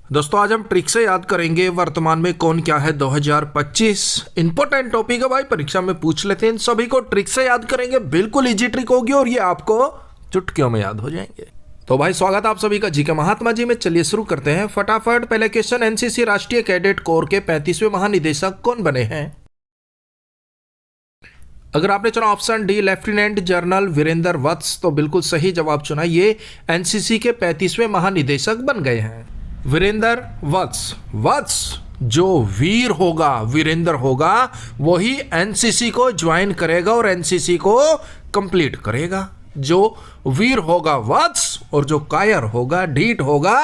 दोस्तों आज हम ट्रिक से याद करेंगे वर्तमान में कौन क्या है 2025। इंपॉर्टेंट टॉपिक है भाई, परीक्षा में पूछ लेते हैं। इन सभी को ट्रिक से याद करेंगे, बिल्कुल इजी ट्रिक होगी और ये आपको चुटकियों में याद हो जाएंगे। तो भाई स्वागत है आप सभी का जी के महात्मा जी में। चलिए शुरू करते हैं फटाफट। पहले क्वेश्चन, एनसीसी राष्ट्रीय कैडेट कोर के 35वें महानिदेशक कौन बने हैं? अगर आपने चुना option D lieutenant general Virendra Vats, तो बिल्कुल सही जवाब चुना। ये एनसीसी के 35वें महानिदेशक बन गए हैं। वीरेंद्र वत्स जो वीर होगा, वीरेंद्र होगा, वही एनसीसी को ज्वाइन करेगा और एनसीसी को कंप्लीट करेगा। जो वीर होगा वत्स और जो कायर होगा, ढीठ होगा,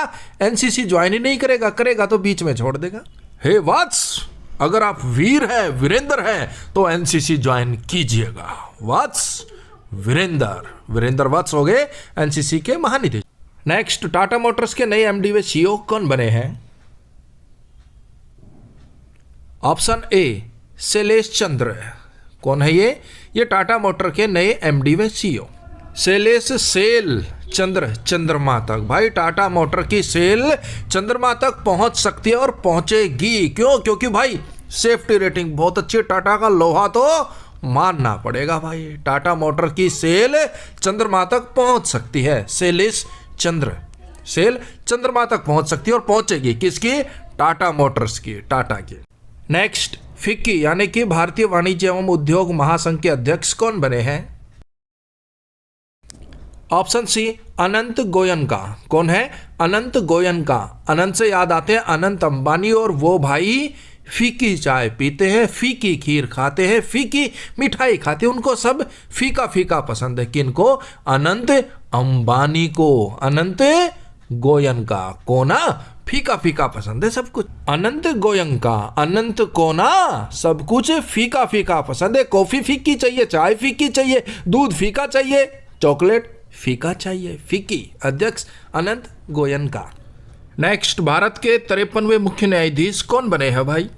एनसीसी ज्वाइन ही नहीं करेगा, करेगा तो बीच में छोड़ देगा। हे वत्स, अगर आप वीर हैं, वीरेंद्र हैं, तो एनसीसी ज्वाइन कीजिएगा। वत्स वीरेंद्र वत्स हो गए एनसीसी के महानिदेशक। नेक्स्ट, टाटा मोटर्स के नए एमडी व सीईओ कौन बने हैं? ऑप्शन ए शैलेश चंद्र। कौन है ये टाटा मोटर के नए एमडी व सीईओ। शैलेश सेल चंद्रमा तक, भाई टाटा मोटर की सेल चंद्रमा तक पहुंच सकती है और पहुंचेगी। क्यों? क्योंकि भाई सेफ्टी रेटिंग बहुत अच्छी। टाटा का लोहा तो मानना पड़ेगा भाई। टाटा मोटर की सेल चंद्रमा तक पहुंच सकती है। सेल चंद्रमा तक पहुंच सकती है और पहुंचेगी किसकी? टाटा मोटर्स की, टाटा की। नेक्स्ट, फिक्की यानी कि भारतीय वाणिज्य एवं उद्योग महासंघ के अध्यक्ष कौन बने हैं? ऑप्शन सी अनंत गोयनका। कौन है? अनंत गोयनका। अनंत से याद आते हैं अनंत अंबानी, और वो भाई फीकी चाय पीते हैं, फीकी खीर खाते हैं, फीकी मिठाई खाते हैं। उनको सब फीका फीका पसंद है। किनको? अनंत अंबानी को, अनंत गोयनका को ना फीका फीका पसंद है सब कुछ। अनंत गोयनका, अनंत को ना सब कुछ फीका फीका पसंद है। कॉफी फीकी चाहिए, चाय फीकी चाहिए, दूध फीका चाहिए, चॉकलेट फीका चाहिए। फीकी अध्यक्ष अनंत गोयनका। नेक्स्ट, भारत के 53वें मुख्य न्यायाधीश कौन बने हैं भाई?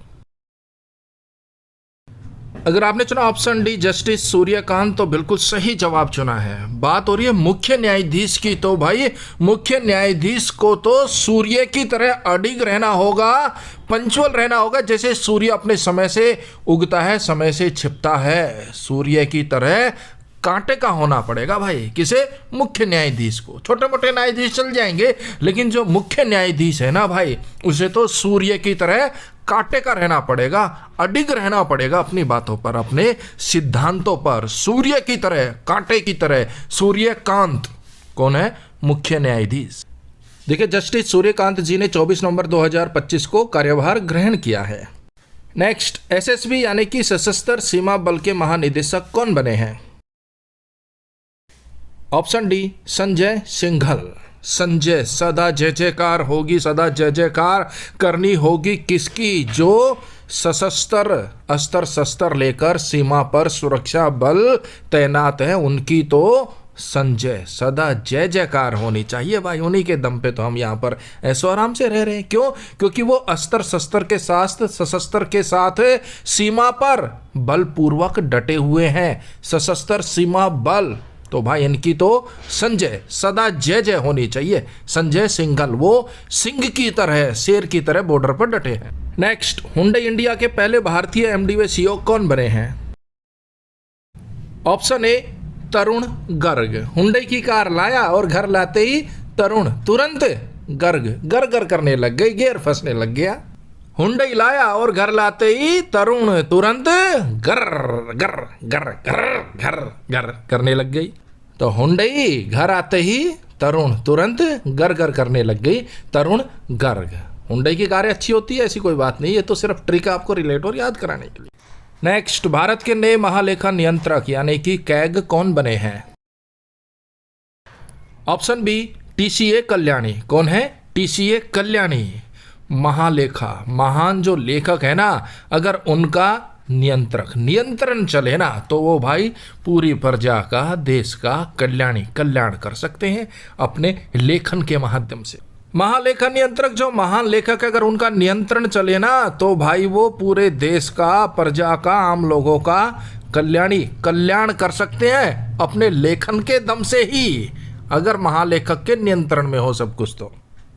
अगर आपने चुना ऑप्शन डी जस्टिस सूर्यकांत, तो बिल्कुल सही जवाब चुना है। बात हो रही है मुख्य न्यायाधीश की, तो भाई मुख्य न्यायाधीश को तो सूर्य की तरह अडिग रहना होगा, पंचुअल रहना होगा। जैसे सूर्य अपने समय से उगता है, समय से छिपता है, सूर्य की तरह कांटे का होना पड़ेगा भाई। किसे? मुख्य न्यायाधीश को। छोटे मोटे न्यायाधीश चल जाएंगे, लेकिन जो मुख्य न्यायाधीश है ना भाई, उसे तो सूर्य की तरह कांटे का रहना पड़ेगा, अडिग रहना पड़ेगा अपनी बातों पर, अपने सिद्धांतों पर, सूर्य की तरह, कांटे की तरह। सूर्यकांत कौन है? मुख्य न्यायाधीश। देखिए, जस्टिस सूर्यकांत जी ने 24 नवंबर 2025 को कार्यभार ग्रहण किया है। नेक्स्ट, एसएसबी यानी कि सशस्त्र सीमा बल के महानिदेशक कौन बने हैं? Option D Sanjay Singhal. संजय, सदा जय जयकार होगी, सदा जय जयकार करनी होगी किसकी? जो सशस्त्र अस्त्र शस्त्र लेकर सीमा पर सुरक्षा बल तैनात है, उनकी तो संजय सदा जय जयकार होनी चाहिए भाई। उन्हीं के दम पे तो हम यहाँ पर ऐसो आराम से रह रहे हैं। क्यों? क्योंकि वो अस्त्र शस्त्र के साथ, सशस्त्र के साथ सीमा पर बलपूर्वक डटे हुए हैं। सशस्त्र सीमा बल, तो भाई इनकी तो संजय सदा जय जय होनी चाहिए। संजय सिंघल, वो सिंह की तरह, शेर की तरह बॉर्डर पर डटे हैं। नेक्स्ट, हुंडई इंडिया के पहले भारतीय एमडी व सीईओ कौन बने हैं? Option A Tarun Garg. Hyundai की कार लाया और घर लाते ही तरुण तुरंत गर्ग करने लग गई, गियर फंसने लग गया। हुंडई लाया और घर लाते ही तरुण तुरंत गर करने लग गई। तो हुंडई घर आते ही तरुण तुरंत गर करने लग गई, तरुण गर्ग। हुंडई की कारें अच्छी होती है, ऐसी कोई बात नहीं, ये तो सिर्फ ट्रिक आपको रिलेट और याद कराने के लिए। नेक्स्ट, भारत के नए महालेखा नियंत्रक यानी कि कैग कौन बने हैं? Option B TCA Kalyani. कौन है? टीसीए कल्याणी। महालेखा, महान जो लेखक है ना, अगर उनका नियंत्रण चले ना, तो वो भाई पूरी प्रजा का, देश का कल्याण कर सकते हैं अपने लेखन के माध्यम से। महालेखा नियंत्रक, जो महान लेखक, अगर उनका नियंत्रण चले ना, तो भाई वो पूरे देश का, प्रजा का, आम लोगों का कल्याण कर सकते हैं अपने लेखन के दम से ही, अगर महालेखक के नियंत्रण में हो सब कुछ। तो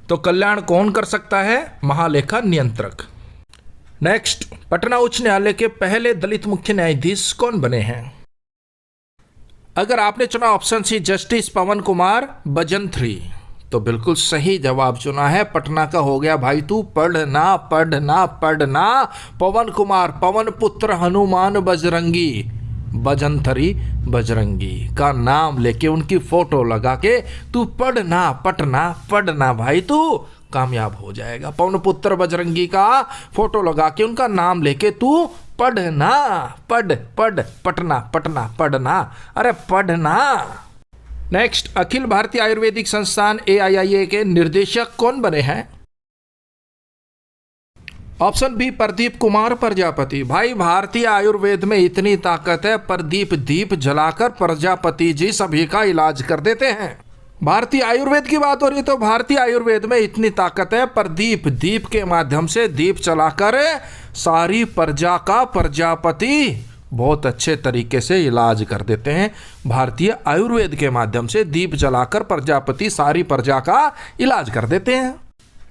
तो कल्याण कौन कर सकता है? महालेखा नियंत्रक। नेक्स्ट, पटना उच्च न्यायालय के पहले दलित मुख्य न्यायाधीश कौन बने हैं? अगर आपने चुना ऑप्शन सी जस्टिस पवन कुमार बजंत्री, तो बिल्कुल सही जवाब चुना है। पटना का हो गया भाई तू पढ़ना पढ़ना पढ़ना। पवन कुमार, पवन पुत्र हनुमान बजरंगी, बजंतरी बजरंगी का नाम लेके उनकी फोटो लगा के तू पढ़ना पढ़ना पढ़ना भाई, तू कामयाब हो जाएगा। पवन पुत्र बजरंगी का फोटो लगा के उनका नाम लेके तू पढ़ना, पढ़ पढ़ पटना पटना पढ़ना, अरे पढ़ना। नेक्स्ट, अखिल भारतीय आयुर्वेदिक संस्थान AIIA के निर्देशक कौन बने हैं? Option B Pradeep Kumar Prajapati. भाई भारतीय आयुर्वेद में इतनी ताकत है, प्रदीप दीप जलाकर प्रजापति जी सभी का इलाज कर देते हैं। भारतीय आयुर्वेद की बात हो रही है तो भारतीय आयुर्वेद में इतनी ताकत है, प्रदीप दीप के माध्यम से दीप चलाकर सारी प्रजा का प्रजापति बहुत अच्छे तरीके से इलाज कर देते हैं। भारतीय आयुर्वेद के माध्यम से दीप जलाकर प्रजापति सारी प्रजा का इलाज कर देते हैं।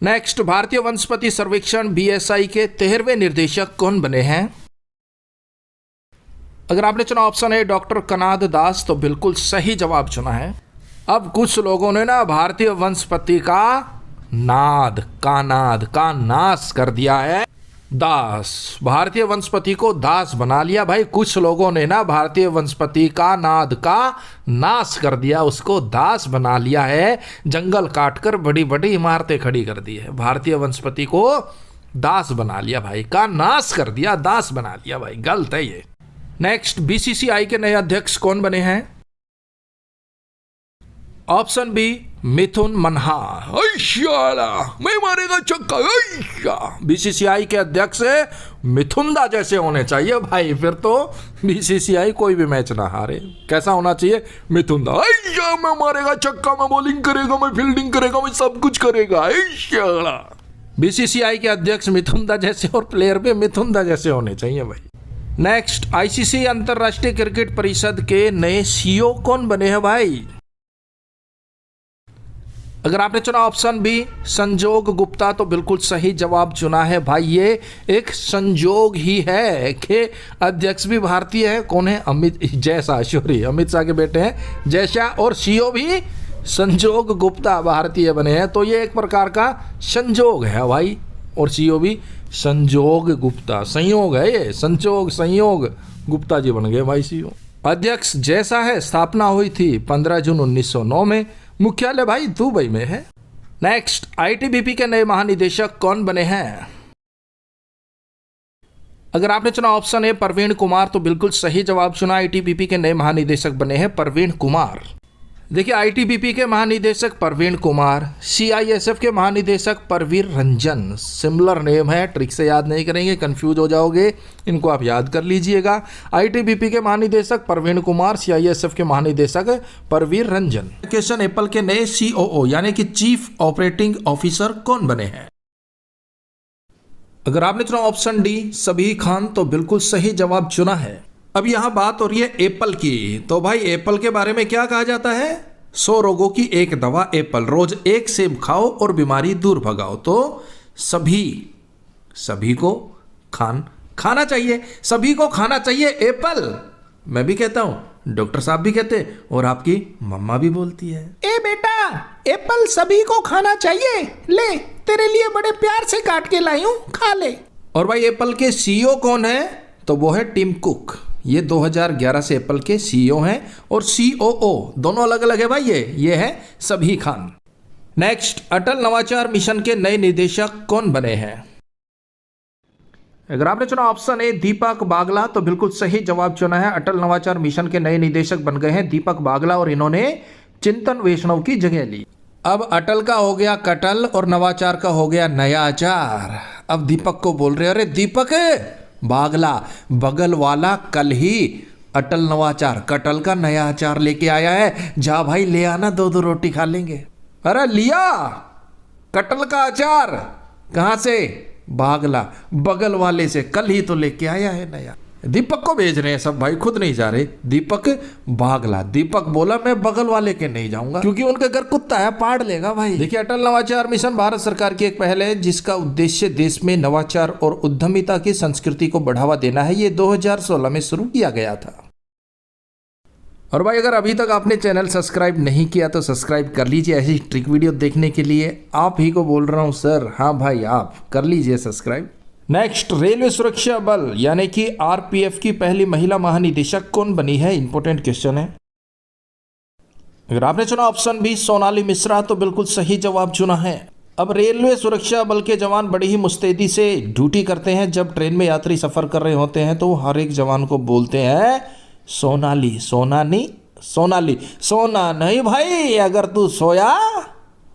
नेक्स्ट, भारतीय वनस्पति सर्वेक्षण BSI के 13वें निर्देशक कौन बने हैं? अगर आपने चुना ऑप्शन है डॉक्टर कनाद दास, तो बिल्कुल सही जवाब चुना है। अब कुछ लोगों ने ना भारतीय वनस्पति का नाद का नाश कर दिया है, दास। भारतीय वनस्पति को दास बना लिया भाई। कुछ लोगों ने ना भारतीय वनस्पति का नाद का नाश कर दिया, उसको दास बना लिया है। जंगल काटकर बड़ी बड़ी इमारतें खड़ी कर दी है। भारतीय वनस्पति को दास बना लिया भाई, का नाश कर दिया, दास बना लिया भाई, गलत है ये। नेक्स्ट, BCCI के नए अध्यक्ष कौन बने हैं? ऑप्शन बी मिथुन मनहा। मैं मारेगा चक्का। BCCI के अध्यक्ष मिथुन दा जैसे होने चाहिए भाई, फिर तो BCCI कोई भी मैच ना हारे। कैसा होना चाहिए? मिथुन दा, मैं मारेगा चक्का, मैं बॉलिंग करेगा, मैं फील्डिंग करेगा, मैं सब कुछ करेगा। BCCI के अध्यक्ष मिथुन दा जैसे और प्लेयर भी मिथुन दा जैसे होने चाहिए भाई। नेक्स्ट, ICC अंतरराष्ट्रीय क्रिकेट परिषद के नए CEO कौन बने हैं भाई? अगर आपने चुना ऑप्शन बी संजोग गुप्ता, तो बिल्कुल सही जवाब चुना है भाई। ये एक संजोग ही है कि अध्यक्ष भी भारतीय है। कौन है? अमित शाह के बेटे हैं जय शाह, और CEO भी संजोग गुप्ता भारतीय बने हैं। तो ये एक प्रकार का संजोग है भाई, और CEO भी संजोग गुप्ता, संयोग है ये, संयोग गुप्ता जी बन गए भाई CEO। अध्यक्ष जैसा है, स्थापना हुई थी 15 जून 1909 में। मुख्यालय भाई दुबई में है। नेक्स्ट, ITBP के नए महानिदेशक कौन बने हैं? अगर आपने चुना ऑप्शन ए प्रवीण कुमार, तो बिल्कुल सही जवाब चुना। ITBP के नए महानिदेशक बने हैं प्रवीण कुमार। देखिए, ITBP के महानिदेशक प्रवीण कुमार, CISF के महानिदेशक परवीर रंजन, सिमिलर नेम है, ट्रिक से याद नहीं करेंगे, कंफ्यूज हो जाओगे, इनको आप याद कर लीजिएगा। ITBP के महानिदेशक प्रवीण कुमार, CISF के महानिदेशक परवीर रंजन। क्वेश्चन, एप्पल के नए COO यानी कि चीफ ऑपरेटिंग ऑफिसर कौन बने हैं? अगर आपने चुना ऑप्शन डी सबीह खान, तो बिल्कुल सही जवाब चुना है। अब यहां बात हो रही है एप्पल की, तो भाई एप्पल के बारे में क्या कहा जाता है? 100 रोगों की एक दवा एप्पल, रोज एक सेब खाओ और बीमारी दूर भगाओ। तो सभी को खाना चाहिए, सभी को खाना चाहिए एप्पल। मैं भी कहता हूं, डॉक्टर साहब भी कहते, और आपकी मम्मा भी बोलती है, ए बेटा एप्पल सभी को खाना चाहिए, ले तेरे लिए बड़े प्यार से काट के लाई हूं, खा ले। और भाई एप्पल के CEO कौन है? तो वो है टिम कुक। ये 2011 से एप्पल के CEO हैं, और COO दोनों अलग अलग है भाई। ये है सबीह खान। नेक्स्ट, अटल नवाचार मिशन के नए निदेशक कौन बने हैं? अगर आपने चुना ऑप्शन ए दीपक बागला, तो बिल्कुल सही जवाब चुना है। अटल नवाचार मिशन के नए निदेशक बन गए हैं दीपक बागला, और इन्होंने चिंतन वैष्णव की जगह ली। अब अटल का हो गया कटल और नवाचार का हो गया नयाचार। अब दीपक को बोल रहे, अरे दीपक बागला बगल वाला कल ही अटल नवाचार कटल का नया अचार लेके आया है, जा भाई ले आना, 2 रोटी खा लेंगे। अरे लिया कटल का अचार, कहां से? बागला बगल वाले से, कल ही तो लेके आया है नया। दीपक को भेज रहे हैं सब भाई, खुद नहीं जा रहे। दीपक भागला। दीपक बोला मैं बगल वाले के नहीं जाऊंगा क्योंकि उनके घर कुत्ता है, पाड़ लेगा भाई। देखिए, अटल नवाचार मिशन भारत सरकार की एक पहल है जिसका उद्देश्य देश में नवाचार और उद्यमिता की संस्कृति को बढ़ावा देना है। ये 2016 में शुरू किया गया था। और भाई अगर अभी तक आपने चैनल सब्सक्राइब नहीं किया तो सब्सक्राइब कर लीजिए ऐसी ट्रिक वीडियो देखने के लिए। आप ही को बोल रहा हूं सर, हाँ भाई आप कर लीजिए सब्सक्राइब। नेक्स्ट, रेलवे सुरक्षा बल यानी कि आरपीएफ की पहली महिला महानिदेशक कौन बनी है? इंपॉर्टेंट क्वेश्चन है। अगर आपने चुना ऑप्शन बी सोनाली मिश्रा तो बिल्कुल सही जवाब चुना है। अब रेलवे सुरक्षा बल के जवान बड़ी ही मुस्तैदी से ड्यूटी करते हैं। जब ट्रेन में यात्री सफर कर रहे होते हैं तो हर एक जवान को बोलते हैं सोनाली, सोनानी, सोनाली। सोना नहीं भाई, अगर तू सोया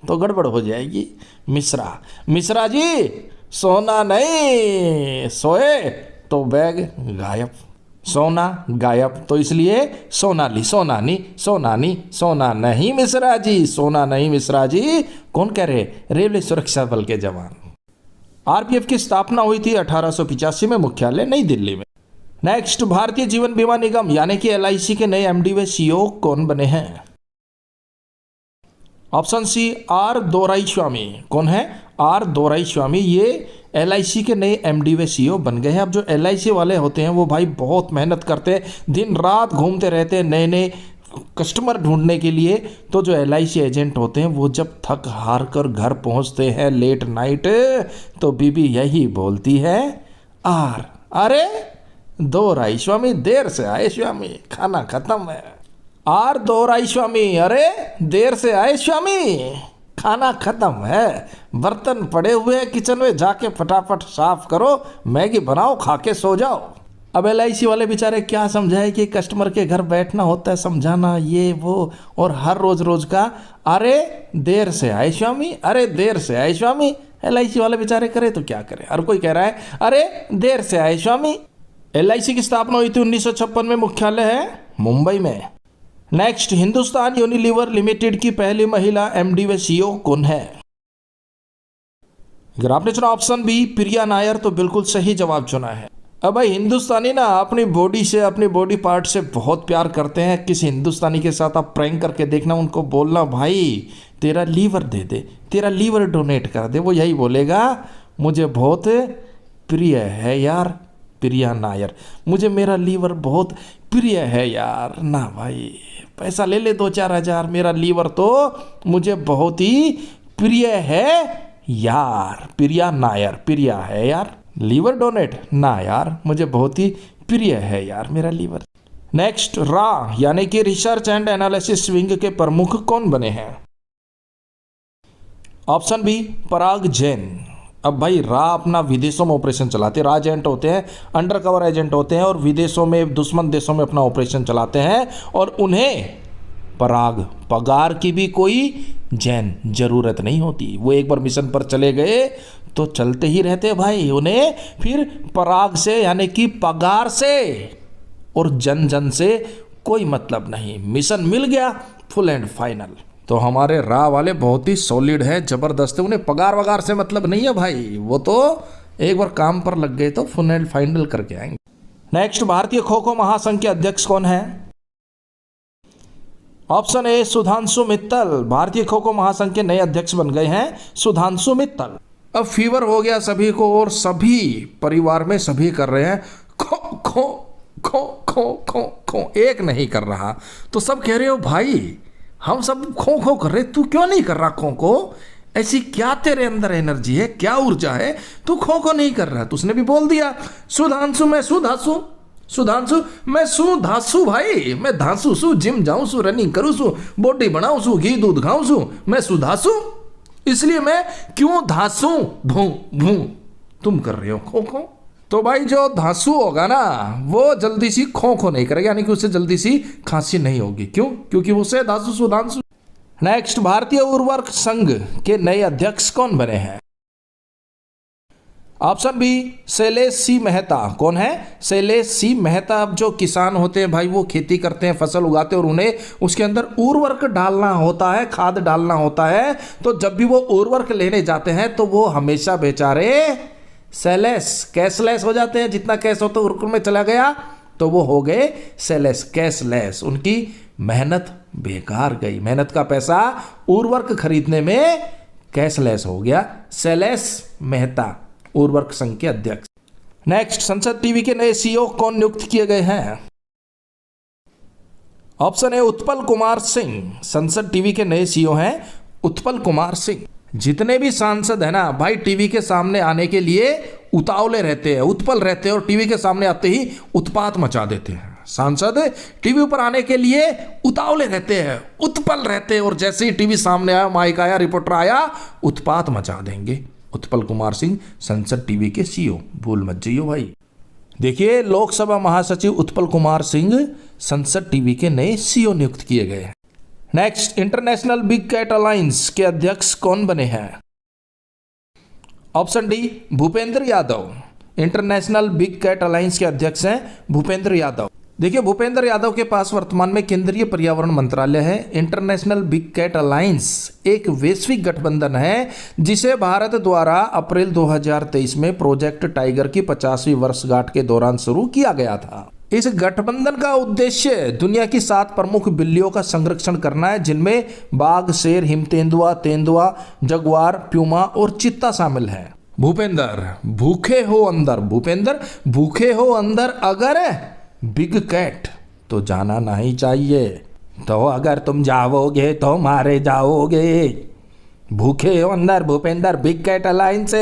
तो गड़बड़ हो जाएगी। मिश्रा, मिश्रा जी सोना नहीं, सोए तो बैग गायब, सोना गायब, तो इसलिए सोनाली, सोनानी, सोनानी, सोना नहीं मिश्रा जी, सोना नहीं मिश्रा जी। कौन कह रहे? रेलवे सुरक्षा बल के जवान। आरपीएफ की स्थापना हुई थी 1885 में, मुख्यालय नई दिल्ली में। नेक्स्ट, भारतीय जीवन बीमा निगम यानी कि एलआईसी के नए एमडी व सीईओ कौन बने हैं? Option C R Doraiswamy. कौन है? आर दोराईस्वामी। ये एलआईसी के नए एमडी व सीईओ बन गए हैं। अब जो एलआईसी वाले होते हैं वो भाई बहुत मेहनत करते हैं, दिन रात घूमते रहते हैं नए नए कस्टमर ढूंढने के लिए। तो जो एलआईसी एजेंट होते हैं वो जब थक हार कर घर पहुंचते हैं लेट नाइट तो बीबी यही बोलती है आर, अरे दोराईस्वामी देर से आए स्वामी, खाना खत्म है। आर दोराईस्वामी, अरे देर से आए स्वामी, खाना खत्म है, बर्तन पड़े हुए हैं किचन में, जाके फटाफट साफ करो, मैगी बनाओ, खा के सो जाओ। अब एलआईसी वाले बेचारे क्या समझाए कि कस्टमर के घर बैठना होता है, समझाना ये वो, और हर रोज रोज का अरे देर से आए स्वामी, अरे देर से आए स्वामी। एलआईसी वाले बेचारे करे तो क्या करे। हर कोई कह रहा है अरे देर से आए स्वामी। एलआईसी की स्थापना हुई थी 1956 में, मुख्यालय है मुंबई में। नेक्स्ट, हिंदुस्तान यूनिलीवर लिमिटेड की पहली महिला एमडी व सीईओ कौन है? अगर आपने चुना ऑप्शन बी प्रिया नायर तो बिल्कुल सही जवाब चुना है। अब भाई हिंदुस्तानी ना अपनी बॉडी से, अपनी बॉडी पार्ट से बहुत प्यार करते हैं। किसी हिंदुस्तानी के साथ आप प्रैंक करके देखना, उनको बोलना भाई तेरा लीवर दे दे, तेरा लीवर डोनेट कर दे, वो यही बोलेगा मुझे बहुत प्रिय है यार प्रिया नायर, मुझे मेरा लीवर बहुत प्रिय है यार। ना भाई पैसा ले ले 2-4 हज़ार, मेरा लीवर तो मुझे बहुत ही प्रिय है यार। प्रिया नायर, प्रिया है यार, लीवर डोनेट ना यार, मुझे बहुत ही प्रिय है यार मेरा लीवर। नेक्स्ट, रा यानी कि रिसर्च एंड एनालिसिस विंग के प्रमुख कौन बने हैं? ऑप्शन बी पराग जैन। अब भाई रा अपना विदेशों में ऑपरेशन चलाते हैं। रा एजेंट होते हैं, अंडर कवर एजेंट होते हैं और विदेशों में, दुश्मन देशों में अपना ऑपरेशन चलाते हैं। और उन्हें पराग, पगार की भी कोई जैन जरूरत नहीं होती। वो एक बार मिशन पर चले गए तो चलते ही रहते भाई। उन्हें फिर पराग से यानी कि पगार से और जन जन से कोई मतलब नहीं। मिशन मिल गया फुल एंड फाइनल। तो हमारे रा वाले बहुत ही सॉलिड है, जबरदस्त है। उन्हें पगार वगार से मतलब नहीं है भाई, वो तो एक बार काम पर लग गए तो फुल एंड फाइनल करके आएंगे। नेक्स्ट, भारतीय खो खो महासंघ के अध्यक्ष कौन है? Option A Sudhanshu Mittal. भारतीय खो खो महासंघ के नए अध्यक्ष बन गए हैं सुधांशु मित्तल। अब फीवर हो गया सभी को और सभी परिवार में सभी कर रहे हैं खो खो खो खो खो खो, एक नहीं कर रहा तो सब कह रहे हो भाई हम सब खो खो कर रहे, तू क्यों नहीं कर रहा खो खो? ऐसी क्या तेरे अंदर एनर्जी है, क्या ऊर्जा है, तू खो खो नहीं कर रहा? तो उसने भी बोल दिया सुधांशु मैं सुधांशु, सुधांशु मैं सुधांशु भाई, मैं धांसू सु, जिम जाऊं सु, रनिंग करूं सु, बॉडी बनाऊं सु, घी दूध खाऊं सु, मैं सुधांशु, इसलिए मैं क्यों धांसू भू भू, तुम कर रहे हो खो खो। तो भाई जो धांसू होगा ना वो जल्दी सी खो खो नहीं करेगा, यानी कि उसे जल्दी सी खांसी नहीं होगी। क्यों? क्योंकि उसे धांसू सुधांशु। नेक्स्ट, भारतीय उर्वरक संघ के नए अध्यक्ष कौन बने हैं? ऑप्शन बी शैलेश सी मेहता। कौन है? शैलेश सी मेहता। अब जो किसान होते हैं भाई वो खेती करते हैं, फसल उगाते हैं और उन्हें उसके अंदर उर्वरक डालना होता है, खाद डालना होता है। तो जब भी वो उर्वरक लेने जाते हैं तो वो हमेशा बेचारे सेलेस, कैशलेस हो जाते हैं, जितना कैश होता है उर्कुल में चला गया तो वो हो गए सेलेस, कैशलेस। उनकी मेहनत बेकार गई, मेहनत का पैसा उर्वरक खरीदने में कैशलेस हो गया। सेलेस मेहता उर्वरक संघ के अध्यक्ष। नेक्स्ट, संसद टीवी के नए सीईओ कौन नियुक्त किए गए हैं? Option A Utpal Kumar Singh. संसद टीवी के नए सीईओ हैं उत्पल कुमार सिंह। जितने भी सांसद है ना भाई, टीवी के सामने आने के लिए उतावले रहते हैं, उत्पल रहते हैं, और टीवी के सामने आते ही उत्पात मचा देते हैं। सांसद टीवी पर आने के लिए उतावले रहते हैं, उत्पल रहते हैं, और जैसे ही टीवी सामने आया, माइक आया, रिपोर्टर आया, उत्पात मचा देंगे। उत्पल कुमार सिंह संसद टीवी के सीईओ, भूल मत जाइयो भाई। देखिए, लोकसभा महासचिव उत्पल कुमार सिंह संसद टीवी के नए सीईओ नियुक्त किए गए हैं। Next, international big cat alliance के अध्यक्ष कौन बने हैं? Option D Bhupender Yadav. International big cat alliance के अध्यक्ष हैं भूपेंद्र यादव। देखिए, भूपेंद्र यादव के पास वर्तमान में केंद्रीय पर्यावरण मंत्रालय है। इंटरनेशनल बिग कैट अलायंस एक वैश्विक गठबंधन है जिसे भारत द्वारा अप्रैल 2023 में प्रोजेक्ट टाइगर की 50वीं वर्षगांठ के दौरान शुरू किया गया था। इस गठबंधन का उद्देश्य दुनिया की 7 प्रमुख बिल्लियों का संरक्षण करना है, जिनमें बाघ, शेर, हिम तेंदुआ, तेंदुआ, जगुआर, प्यूमा और चीता शामिल है। भूपेंद्र भूखे हो अंदर, भूपेंद्र भूखे हो अंदर, अगर बिग कैट तो जाना नहीं चाहिए, तो अगर तुम जाओगे तो मारे जाओगे। भूखे हो अंदर Bhupender, big cat alliance.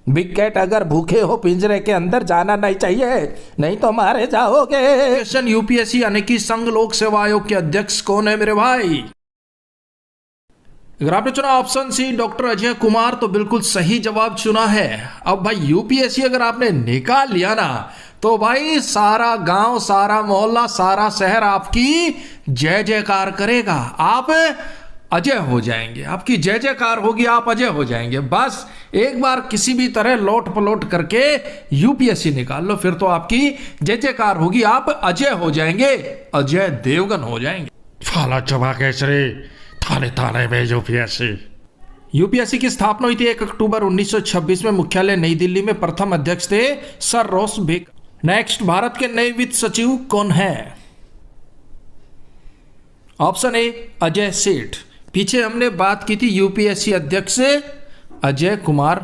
Big cat अगर भूखे हो पिंजरे के अंदर, जाना नहीं चाहिए, नहीं तो मारे जाओगे। यूपीएससी यानी कि संघ लोक सेवा आयोग के अध्यक्ष कौन है मेरे भाई? अगर आपने चुना option C doctor Ajay Kumar तो बिल्कुल सही जवाब चुना है। अब भाई यूपीएससी अगर आपने निकाल लिया ना तो भाई सारा गांव, सारा मोहल्ला, सारा शहर आपकी जय जयकार करेगा। आप अजय हो जाएंगे, आपकी जय जयकार होगी, आप अजय हो जाएंगे। बस एक बार किसी भी तरह लोट पलोट करके यूपीएससी निकाल लो, फिर तो आपकी जय जयकार होगी, आप अजय हो जाएंगे, अजय देवगन हो जाएंगे। फाला चबा केसरी थाने थाने में यूपीएससी। यूपीएससी की स्थापना हुई थी 1 अक्टूबर 1926 में। मुख्यालय नई दिल्ली में। प्रथम अध्यक्ष थे सर रोस बिक। नेक्स्ट, भारत के नए वित्त सचिव कौन है? ऑप्शन ए अजय सेठ। पीछे हमने बात की थी यूपीएससी अध्यक्ष अजय कुमार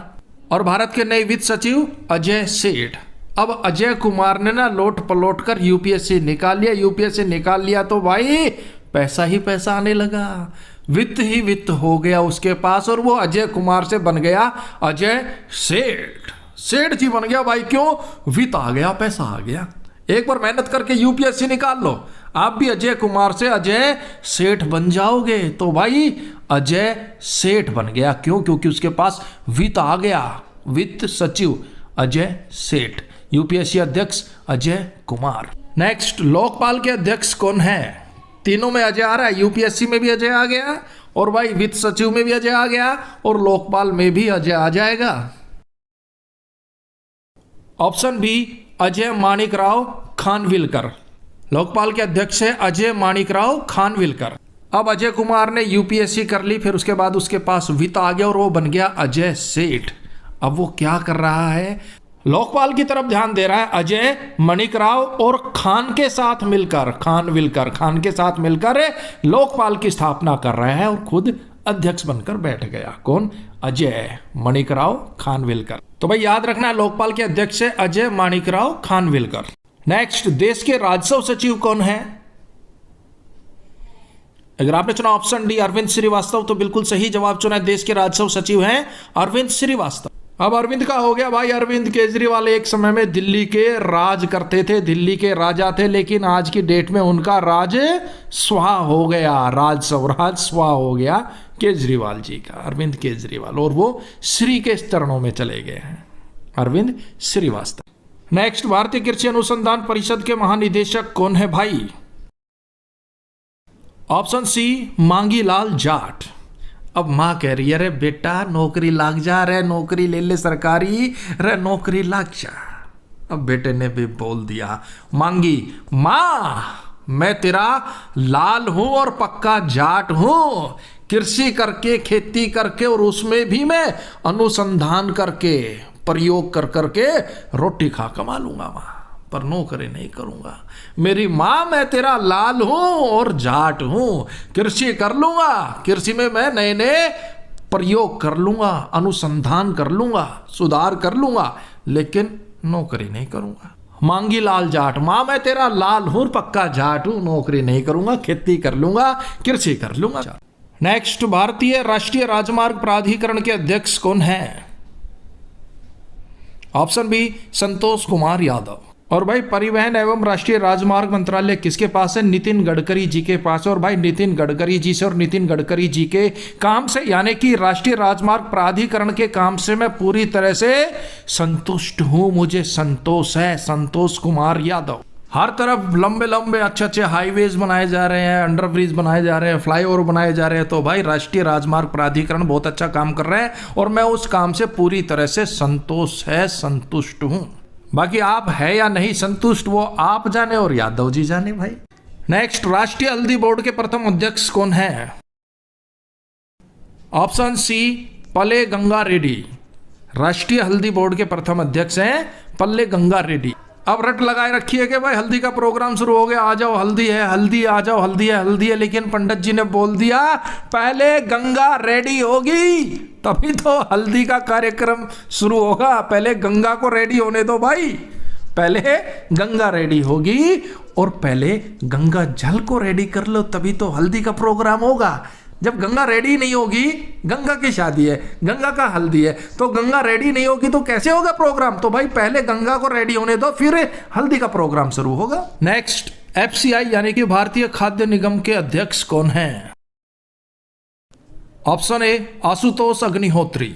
और भारत के नए वित्त सचिव अजय सेठ। अब अजय कुमार ने ना लोट पलोट कर यूपीएससी निकाल लिया। यूपीएससी निकाल लिया तो भाई पैसा ही पैसा आने लगा, वित्त ही वित्त हो गया उसके पास, और वो अजय कुमार से बन गया अजय सेठ। सेठ जी बन गया भाई, क्यों? वित्त आ गया, पैसा आ गया। एक बार मेहनत करके यूपीएससी निकाल लो, आप भी अजय कुमार से अजय सेठ बन जाओगे। तो भाई अजय सेठ बन गया, क्यों? क्योंकि उसके पास वित्त आ गया। वित्त सचिव अजय सेठ, यूपीएससी अध्यक्ष अजय कुमार। नेक्स्ट, लोकपाल के अध्यक्ष कौन है? तीनों में अजय आ रहा है, यूपीएससी में भी अजय आ गया, और भाई वित्त सचिव में भी अजय आ गया, और लोकपाल में भी अजय आ जाएगा। Option B Ajay Manikrao Khanwilkar. लोकपाल के अध्यक्ष है अजय माणिकराव खानविलकर। अब अजय कुमार ने यूपीएससी कर ली, फिर उसके बाद उसके पास वित्त आ गया और वो बन गया अजय सेठ। अब वो क्या कर रहा है? लोकपाल की तरफ ध्यान दे रहा है। अजय माणिकराव और खान के साथ मिलकर, खान के साथ मिलकर लोकपाल की स्थापना कर रहा है और खुद अध्यक्ष बनकर बैठ गया। कौन? अजय माणिकराव खानविलकर। तो भाई याद रखना है, लोकपाल के अध्यक्ष है अजय माणिकराव खानविलकर। नेक्स्ट, देश के राजस्व सचिव कौन है? अगर आपने चुना ऑप्शन डी अरविंद श्रीवास्तव तो बिल्कुल सही जवाब चुना है। देश के राजस्व सचिव हैं अरविंद श्रीवास्तव। अब अरविंद का हो गया भाई, अरविंद केजरीवाल एक समय में दिल्ली के राज करते थे, दिल्ली के राजा थे, लेकिन आज की डेट में उनका राज स्वाहा हो गया, राज स्वाहा हो गया केजरीवाल जी का, अरविंद केजरीवाल, और वो श्री के चरणों में चले गए हैं, अरविंद श्रीवास्तव। नेक्स्ट, भारतीय कृषि अनुसंधान परिषद के महानिदेशक कौन है भाई? Option C Mangilal Jat. अब माँ कह रही है, अरे बेटा नौकरी लग जा, रे नौकरी ले ले सरकारी, रे नौकरी लग जा। अब बेटे ने भी बोल दिया, मांगी माँ मैं तेरा लाल हूं और पक्का जाट हूं, कृषि करके, खेती करके, और उसमें भी मैं अनुसंधान करके प्रयोग कर करके रोटी खा कमा लूंगा माँ, पर नौकरी नहीं करूंगा। मेरी माँ मैं तेरा लाल हूं और जाट हूं, कृषि कर लूंगा, कृषि में मैं नए नए प्रयोग कर लूंगा, अनुसंधान कर लूंगा, सुधार कर लूंगा, लेकिन नौकरी नहीं करूंगा। मांगी लाल जाट, माँ मैं तेरा लाल हूं, पक्का जाट हूं, नौकरी नहीं करूंगा, खेती कर लूंगा, कृषि कर लूंगा। नेक्स्ट, भारतीय राष्ट्रीय राजमार्ग प्राधिकरण के अध्यक्ष कौन है? Option B Santosh Kumar Yadav. और भाई परिवहन एवं राष्ट्रीय राजमार्ग मंत्रालय किसके पास है? नितिन गडकरी जी के पास। और भाई नितिन गडकरी जी से और नितिन गडकरी जी के काम से, यानी कि राष्ट्रीय राजमार्ग प्राधिकरण के काम से मैं पूरी तरह से संतुष्ट हूं, मुझे संतोष है। संतोष कुमार यादव। हर तरफ लंबे लंबे अच्छे अच्छे हाईवेज बनाए जा रहे हैं, अंडरब्रिज बनाए जा रहे हैं, फ्लाईओवर बनाए जा रहे हैं, तो भाई राष्ट्रीय राजमार्ग प्राधिकरण बहुत अच्छा काम कर रहे हैं और मैं उस काम से पूरी तरह से संतुष्ट हूं। बाकी आप है या नहीं संतुष्ट वो आप जाने और यादव जी जाने भाई। नेक्स्ट, राष्ट्रीय हल्दी बोर्ड के प्रथम अध्यक्ष कौन है? ऑप्शन सी पल्ले गंगा रेड्डी। राष्ट्रीय हल्दी बोर्ड के प्रथम अध्यक्ष हैं पल्ले गंगा रेड्डी। अब रट लगाए रखिए कि भाई हल्दी का प्रोग्राम शुरू हो गया, आ जाओ हल्दी है, हल्दी आ जाओ, हल्दी है, हल्दी है, लेकिन पंडित जी ने बोल दिया पहले गंगा रेडी होगी तभी तो हल्दी का कार्यक्रम शुरू होगा। पहले गंगा को रेडी होने दो भाई, पहले गंगा रेडी होगी और पहले गंगा जल को रेडी कर लो तभी तो हल्दी का प्रोग्राम होगा। जब गंगा रेडी नहीं होगी, गंगा की शादी है, गंगा का हल्दी है, तो गंगा रेडी नहीं होगी तो कैसे होगा प्रोग्राम? तो भाई पहले गंगा को रेडी होने दो फिर हल्दी का प्रोग्राम शुरू होगा। नेक्स्ट, एफसीआई यानी कि भारतीय खाद्य निगम के अध्यक्ष कौन हैं? Option A Ashutosh Agnihotri.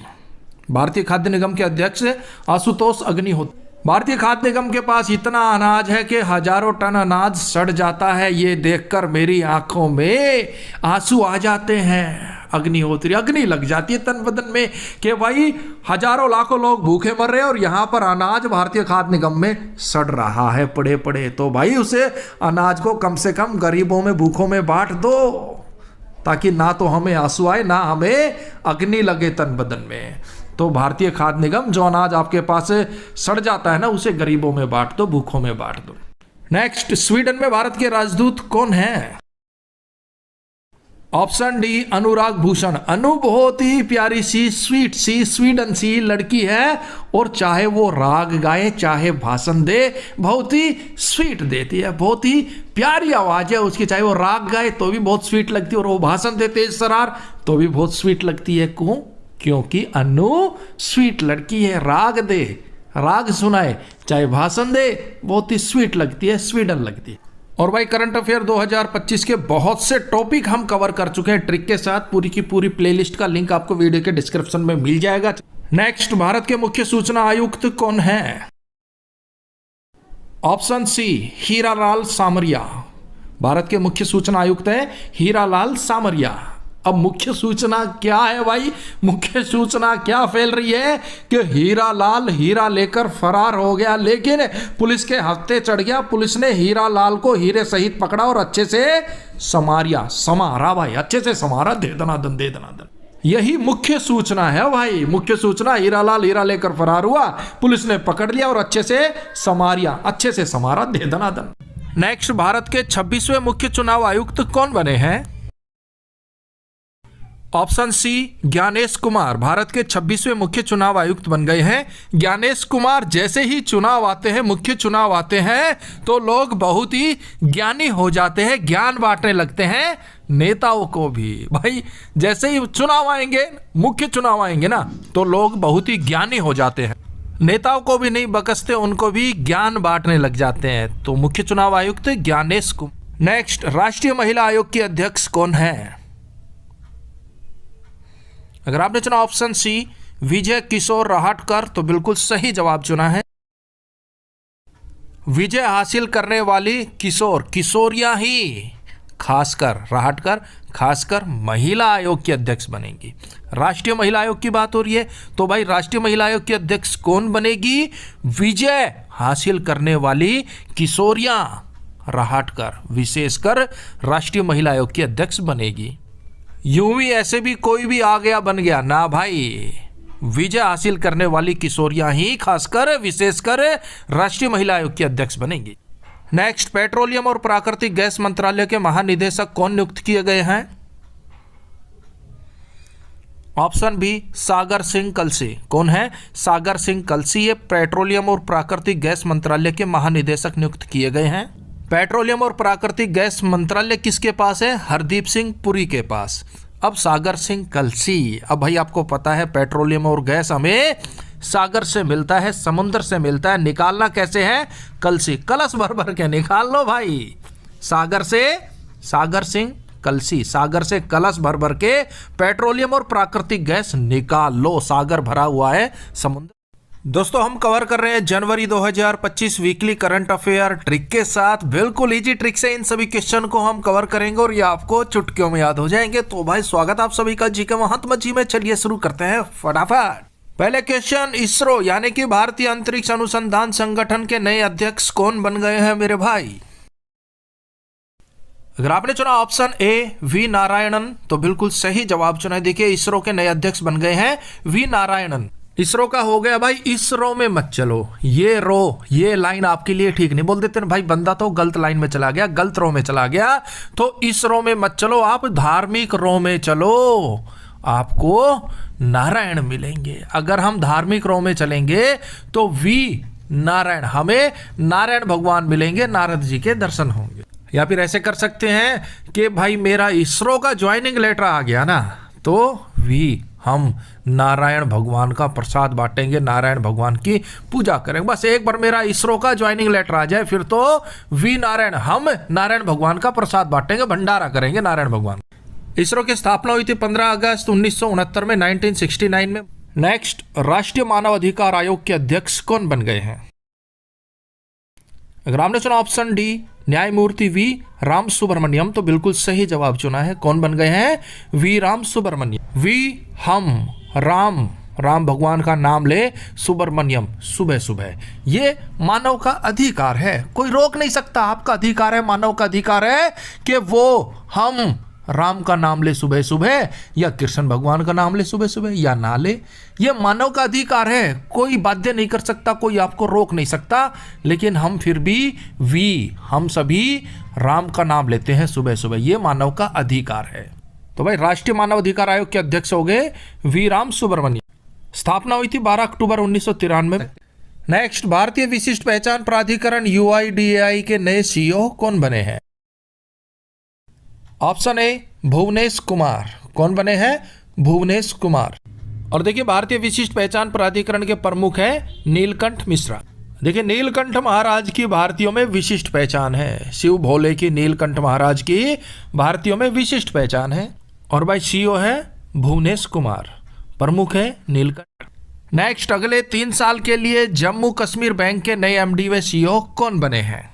भारतीय खाद्य निगम के अध्यक्ष आशुतोष अग्निहोत्री। भारतीय खाद्य निगम के पास इतना अनाज है कि हजारों टन अनाज सड़ जाता है, ये देखकर मेरी आंखों में आंसू आ जाते हैं। अग्निहोत्री, अग्नि लग जाती है तन बदन में कि भाई हजारों लाखों लोग भूखे मर रहे हैं और यहाँ पर अनाज भारतीय खाद्य निगम में सड़ रहा है पड़े पड़े, तो भाई उसे अनाज को कम से कम गरीबों में भूखों में बांट दो ताकि ना तो हमें आंसू आए ना हमें अग्नि लगे तन बदन में। तो भारतीय खाद्य निगम जो अनाज आपके पास सड़ जाता है ना उसे गरीबों में बांट दो, भूखों में बांट दो। नेक्स्ट, स्वीडन में भारत के राजदूत कौन हैं? ऑप्शन डी अनुराग भूषण। अनु बहुत ही प्यारी सी स्वीट सी स्वीडन सी लड़की है और चाहे वो राग गाए चाहे भाषण दे बहुत ही स्वीट देती है, बहुत ही प्यारी आवाज है उसकी, चाहे वो राग गाए तो भी बहुत स्वीट लगती है और वो भाषण दे तेज सरार तो भी बहुत स्वीट लगती है। क्योंकि अनु स्वीट लड़की है, राग दे, राग सुनाए चाहे भाषण दे बहुत ही स्वीट लगती है, स्वीडन लगती है। और भाई करंट अफेयर 2025 के बहुत से टॉपिक हम कवर कर चुके हैं ट्रिक के साथ, पूरी की पूरी प्लेलिस्ट का लिंक आपको वीडियो के डिस्क्रिप्शन में मिल जाएगा। नेक्स्ट, भारत के मुख्य सूचना आयुक्त कौन है? Option C Hiralal Samariya. भारत के मुख्य सूचना आयुक्त है हीरालाल सामरिया। अब मुख्य सूचना क्या है भाई? मुख्य सूचना क्या फैल रही है कि हीरालाल हीरा लेकर फरार हो गया, लेकिन पुलिस के हत्थे चढ़ गया। पुलिस ने हीरालाल को हीरे सहित पकड़ा और अच्छे से समारा भाई, अच्छे से समारा, दे दनादन दे दनादन। यही मुख्य सूचना है भाई, मुख्य सूचना हीरालाल हीरा लेकर फरार हुआ, पुलिस ने पकड़ लिया और अच्छे से अच्छे से समारा, दे दनादन। नेक्स्ट, भारत के 26वें मुख्य चुनाव आयुक्त कौन बने हैं? Option C Gyanesh Kumar. भारत के 26वें मुख्य चुनाव आयुक्त बन गए हैं ज्ञानेश कुमार। जैसे ही चुनाव आते हैं, मुख्य चुनाव आते हैं तो लोग बहुत ही ज्ञानी हो जाते हैं, ज्ञान बांटने लगते हैं नेताओं को भी। भाई जैसे ही चुनाव आएंगे, मुख्य चुनाव आएंगे ना, तो लोग बहुत ही ज्ञानी हो जाते हैं, नेताओं को भी नहीं बकसते, उनको भी ज्ञान बांटने लग जाते हैं। तो मुख्य चुनाव आयुक्त ज्ञानेश कुमार। नेक्स्ट, राष्ट्रीय महिला आयोग की अध्यक्ष कौन है? अगर आपने चुना ऑप्शन सी विजय किशोर रहाटकर तो बिल्कुल सही जवाब चुना है। विजय हासिल करने वाली किशोरियां ही खासकर रहाटकर खासकर महिला आयोग की अध्यक्ष बनेंगी। राष्ट्रीय महिला आयोग की बात हो रही है तो भाई राष्ट्रीय महिला आयोग की अध्यक्ष कौन बनेगी? विजय हासिल करने वाली किशोरियां रहाटकर विशेषकर राष्ट्रीय महिला आयोग की अध्यक्ष बनेगी। यूं भी ऐसे भी कोई भी आ गया बन गया ना भाई, विजय हासिल करने वाली किशोरियां ही खासकर विशेषकर राष्ट्रीय महिला आयोग की अध्यक्ष बनेंगी। नेक्स्ट, पेट्रोलियम और प्राकृतिक गैस मंत्रालय के महानिदेशक कौन नियुक्त किए गए हैं? ऑप्शन बी, सागर सिंह कलसी। कौन है? सागर सिंह कलसी। ये पेट्रोलियम और प्राकृतिक गैस मंत्रालय के महानिदेशक नियुक्त किए गए हैं। पेट्रोलियम और प्राकृतिक गैस मंत्रालय किसके पास है? हरदीप सिंह पुरी के पास। अब सागर सिंह कलसी, अब भाई आपको पता है पेट्रोलियम और गैस हमें सागर से मिलता है, समुद्र से मिलता है। निकालना कैसे है? कलसी, कलश भर भर के निकाल लो भाई। सागर से सागर सिंह कलसी, सागर से कलश भर भर के पेट्रोलियम और प्राकृतिक गैस निकाल लो। सागर भरा हुआ है समुद्र। दोस्तों, हम कवर कर रहे हैं जनवरी 2025 वीकली करंट अफेयर ट्रिक के साथ। बिल्कुल इजी ट्रिक से इन सभी क्वेश्चन को हम कवर करेंगे और ये आपको चुटकियों में याद हो जाएंगे। तो भाई स्वागत आप सभी का जी के महात्मा जी में। चलिए शुरू करते हैं फटाफट। पहले क्वेश्चन, इसरो यानी कि भारतीय अंतरिक्ष अनुसंधान संगठन के नए अध्यक्ष कौन बन गए हैं मेरे भाई? अगर आपने चुना ऑप्शन ए वी नारायणन तो बिल्कुल सही जवाब चुना है। देखिए इसरो के नए अध्यक्ष बन गए हैं वी नारायणन। इसरो का हो गया भाई, इसरो में मत चलो, ये लाइन आपके लिए ठीक नहीं। बोल देते ना भाई बंदा तो गलत लाइन में चला गया, गलत रो में चला गया, तो इसरो में मत चलो, आप धार्मिक रो में चलो, आपको नारायण मिलेंगे। अगर हम धार्मिक रो में चलेंगे तो वी नारायण, हमें नारायण भगवान मिलेंगे, नारद जी के दर्शन होंगे। या फिर ऐसे कर सकते हैं कि भाई मेरा इसरो का ज्वाइनिंग लेटर आ गया ना, तो वी हम नारायण भगवान का प्रसाद बांटेंगे, नारायण भगवान की पूजा करेंगे। बस एक बार मेरा इसरो का ज्वाइनिंग लेटर आ जाए फिर तो वी नारायण, हम नारायण भगवान का प्रसाद बांटेंगे, भंडारा करेंगे नारायण भगवान। इसरो की स्थापना हुई थी 15 अगस्त 1969 में, 1969 में। नेक्स्ट, राष्ट्रीय मानव अधिकार आयोग के अध्यक्ष कौन बन गए हैं? अगर आपने चुना ऑप्शन डी न्यायमूर्ति वी राम सुब्रमण्यम तो बिल्कुल सही जवाब चुना है। कौन बन गए हैं? वी राम सुब्रमण्यम। वी हम राम भगवान का नाम ले, सुब्रमण्यम सुबह सुबह। ये मानव का अधिकार है, कोई रोक नहीं सकता, आपका अधिकार है, मानव का अधिकार है कि वो हम राम का नाम ले सुबह सुबह या कृष्ण भगवान का नाम ले सुबह सुबह या ना ले। ये मानव का अधिकार है, कोई बाध्य नहीं कर सकता, कोई आपको रोक नहीं सकता। लेकिन हम फिर भी हम सभी राम का नाम लेते हैं सुबह सुबह, ये मानव का अधिकार है। तो भाई राष्ट्रीय मानव अधिकार आयोग के अध्यक्ष हो गए वी राम सुब्रमण्यम। स्थापना हुई थी 12 अक्टूबर 1993 में। नेक्स्ट, भारतीय विशिष्ट पहचान प्राधिकरण UIDAI के नए CEO कौन बने हैं? Option A Bhuvnesh Kumar. कौन बने हैं? भुवनेश कुमार। और देखिए भारतीय विशिष्ट पहचान प्राधिकरण के प्रमुख हैं नीलकंठ मिश्रा। देखिए नीलकंठ महाराज की भारतीयों में विशिष्ट पहचान है, शिव भोले की नीलकंठ महाराज की भारतीयों में विशिष्ट पहचान है। और भाई CEO है भुवनेश कुमार, प्रमुख है नीलकंठ। नेक्स्ट, अगले 3 साल के लिए जम्मू कश्मीर बैंक के नए MD व CEO कौन बने हैं?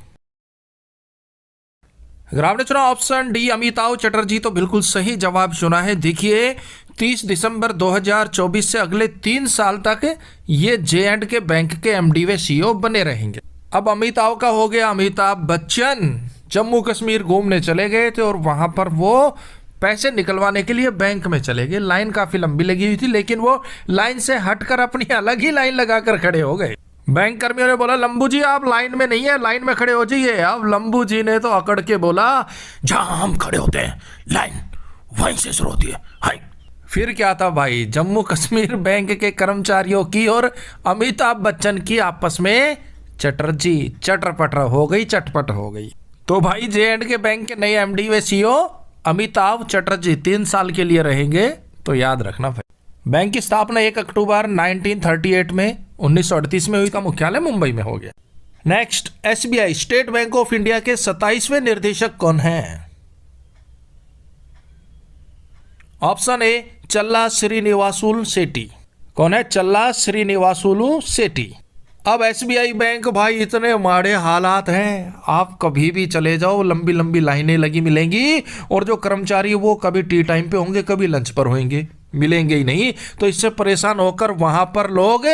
अगर आपने चुना ऑप्शन डी अमिताभ चटर्जी तो बिल्कुल सही जवाब चुना है। देखिए 30 दिसंबर 2024 से अगले 3 साल तक ये J&K बैंक के MD व CEO बने रहेंगे। अब अमिताभ का हो गया, अमिताभ बच्चन जम्मू कश्मीर घूमने चले गए थे और वहां पर वो पैसे निकलवाने के लिए बैंक में चले गए। लाइन काफी लंबी लगी हुई थी लेकिन वो लाइन से हटकर अपनी अलग ही लाइन लगाकर खड़े हो गए। बैंक कर्मियों ने बोला लंबू जी आप लाइन में नहीं है, लाइन में खड़े हो जाइए। अब लंबू जी ने तो अकड़ के बोला जहां हम खड़े होते हैं लाइन वहीं से शुरू होती है, हाय। फिर क्या था भाई, जम्मू कश्मीर बैंक के कर्मचारियों की और अमिताभ बच्चन की आपस में चटर-पटर हो गई, चटपट हो गई। तो भाई J&K बैंक के नए MD व CEO अमिताभ चटर्जी 3 साल के लिए रहेंगे, तो याद रखना भाई। बैंक की स्थापना 1 अक्टूबर 1938 में 1938 में हुई, का मुख्यालय मुंबई में हो गया। Next, SBI state bank of India के 27वें निर्देशक कौन हैं? ऑप्शन ए चल्ला श्रीनिवासुलु सेठी। कौन है? चल्ला श्रीनिवासुलु सेठी। अब SBI बैंक भाई इतने माड़े हालात हैं, आप कभी भी चले जाओ लंबी लंबी लाइनें लगी मिलेंगी और जो कर्मचारी वो कभी टी टाइम पे होंगे, कभी लंच पर होंगे, मिलेंगे ही नहीं। तो इससे परेशान होकर वहां पर लोग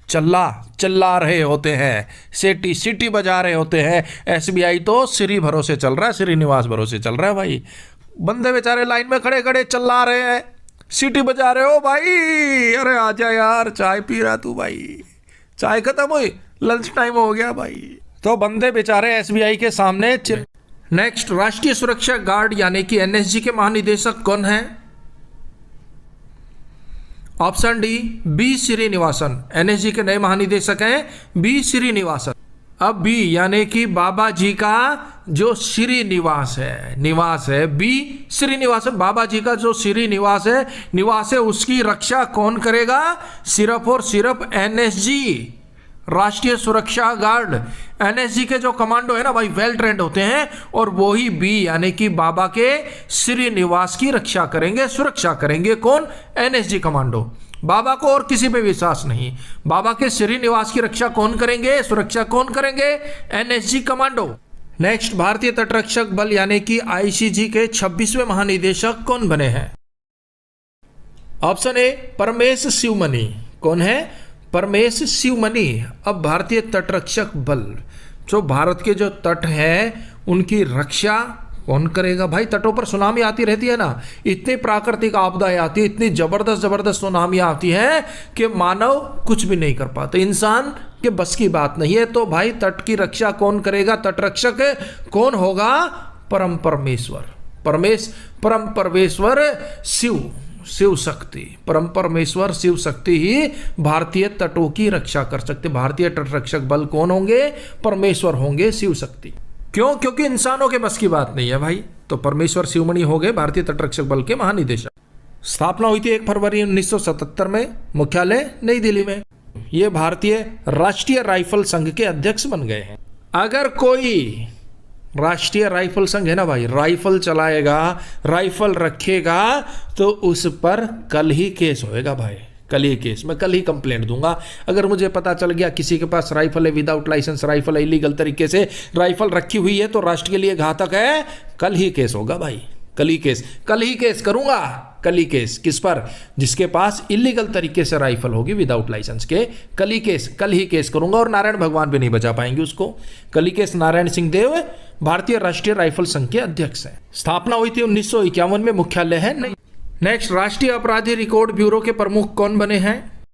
चिल्ला रहे होते हैं, सीटी बजा रहे होते हैं। SBI तो श्री भरोसे चल रहा है, श्रीनिवास भरोसे चल रहा है भाई। बंदे बेचारे लाइन में खड़े खड़े चिल्ला रहे हैं, सीटी बजा रहे हो भाई? अरे आजा यार, चाय पी रहा तू भाई? चाय खत्म हुई, लंच टाइम हो गया भाई। तो बंदे बेचारे एसबीआई के सामने। नेक्स्ट, राष्ट्रीय सुरक्षा गार्ड यानी कि एनएसजी के महानिदेशक कौन है? Option D B Srinivasan. एनएसजी के नए महानिदेशक हैं बी श्रीनिवासन। अब बी यानी कि बाबा जी का जो श्रीनिवास है बी श्रीनिवासन। बाबा जी का जो श्रीनिवास है उसकी रक्षा कौन करेगा? सिर्फ और सिर्फ एनएसजी, राष्ट्रीय सुरक्षा गार्ड। एनएसजी के जो कमांडो है ना भाई, वेल ट्रेंड होते हैं, और वो ही बी यानी कि बाबा के श्रीनिवास की रक्षा करेंगे, सुरक्षा करेंगे। कौन? NSG commando. बाबा को और किसी पे विश्वास नहीं। बाबा के श्रीनिवास की रक्षा कौन करेंगे, सुरक्षा कौन करेंगे? NSG commando. नेक्स्ट, भारतीय तटरक्षक बल यानी कि आईसीजी के 26वें महानिदेशक कौन बने हैं? Option A Paramesh Sivamani. कौन है? परमेश शिवमणि। अब भारतीय तटरक्षक बल, जो भारत के जो तट है उनकी रक्षा कौन करेगा? भाई तटों पर सुनामी आती रहती है ना, इतनी प्राकृतिक आपदाएं आती है, इतनी जबरदस्त सुनामियां आती हैं कि मानव कुछ भी नहीं कर पाते, इंसान के बस की बात नहीं है। तो भाई तट की रक्षा कौन करेगा? तटरक्षक कौन होगा? परम परमेश्वर शिव शक्ति। परम परमेश्वर शिव शक्ति ही भारतीय तटों की रक्षा कर सकते। भारतीय तटरक्षक बल कौन होंगे? परमेश्वर होंगे, शिव शक्ति। क्यों? क्योंकि इंसानों के बस की बात नहीं है भाई। तो परमेश्वर शिवमणि हो गए भारतीय तटरक्षक बल के महानिदेशक। स्थापना हुई थी 1 फरवरी 1977 में, मुख्यालय नई दिल्ली में। ये भारतीय राष्ट्रीय राइफल संघ के अध्यक्ष बन गए हैं। अगर कोई राष्ट्रीय राइफल संघ है ना भाई, राइफल चलाएगा, राइफल रखेगा, तो उस पर कल ही केस होएगा भाई, कल ही केस। मैं कल ही कंप्लेंट दूंगा। अगर मुझे पता चल गया किसी के पास राइफल है, विदाउट लाइसेंस राइफल है, इलीगल तरीके से राइफल रखी हुई है, तो राष्ट्र के लिए घातक है, कल ही केस होगा भाई, कल ही केस करूंगा। कल ही केस किस पर? जिसके पास इलीगल तरीके से राइफल होगी, विदाउट लाइसेंस के। कल ही केस करूंगा, और नारायण भगवान भी नहीं बचा पाएंगे उसको। कल ही केस। नारायण सिंह देव भारतीय राष्ट्रीय राइफल संघ के अध्यक्ष हैं। स्थापना हुई थी 1951 में, मुख्यालय है नहीं। नेक्स्ट, राष्ट्रीय अपराधी रिकॉर्ड ब्यूरो के प्रमुख कौन बने हैं?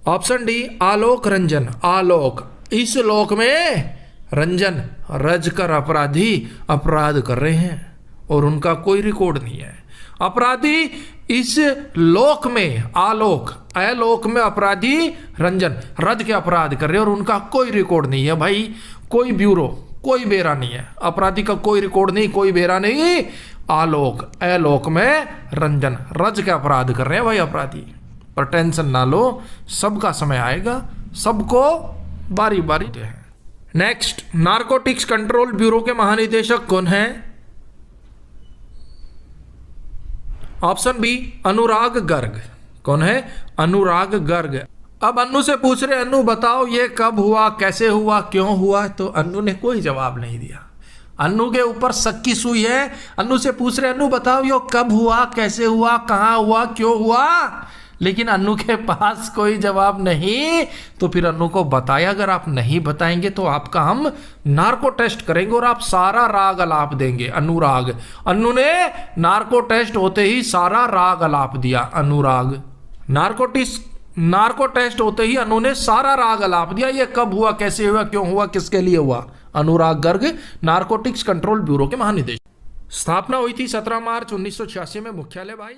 Option D Alok Ranjan. आलोक, इस लोक में रंजन, रज कर अपराधी अपराध कर रहे हैं और उनका कोई रिकॉर्ड नहीं है। अपराधी इस लोक में, आलोक, अलोक में अपराधी रंजन रज के अपराध कर रहे हैं और उनका कोई रिकॉर्ड नहीं है भाई। कोई ब्यूरो, कोई बेरा नहीं है, अपराधी का कोई रिकॉर्ड नहीं, कोई बेरा नहीं। आलोक, अलोक में रंजन रज के अपराध कर रहे हैं भाई अपराधी। पर टेंशन ना लो, सबका समय आएगा, सबको बारी बारी है। नेक्स्ट, नारकोटिक्स कंट्रोल ब्यूरो के महानिदेशक कौन है? ऑप्शन बी अनुराग गर्ग। कौन है? अनुराग गर्ग। अब अन्नू से पूछ रहे, अन्नू बताओ ये कब हुआ, कैसे हुआ, क्यों हुआ? तो अन्नू ने कोई जवाब नहीं दिया। अन्नू के ऊपर शक की सुई है। अन्नू से पूछ रहे, अन्नू बताओ ये कब हुआ, कैसे हुआ, कहाँ हुआ, क्यों हुआ? लेकिन अन्नू के पास कोई जवाब नहीं। तो फिर अन्नू को बताया, अगर आप नहीं बताएंगे तो आपका हम नार्को टेस्ट करेंगे और आप सारा राग अलाप देंगे। अनुराग, अन्नू ने नार्को टेस्ट होते ही सारा राग अलाप दिया। अनुराग, नार्को टेस्ट होते ही अन्नू ने सारा राग अलाप दिया। ये कब हुआ, कैसे हुआ, क्यों हुआ, किसके लिए हुआ? अनुराग गर्ग, नारकोटिक्स कंट्रोल ब्यूरो के महानिदेशक। स्थापना हुई थी 17 मार्च 1986 में, मुख्यालय भाई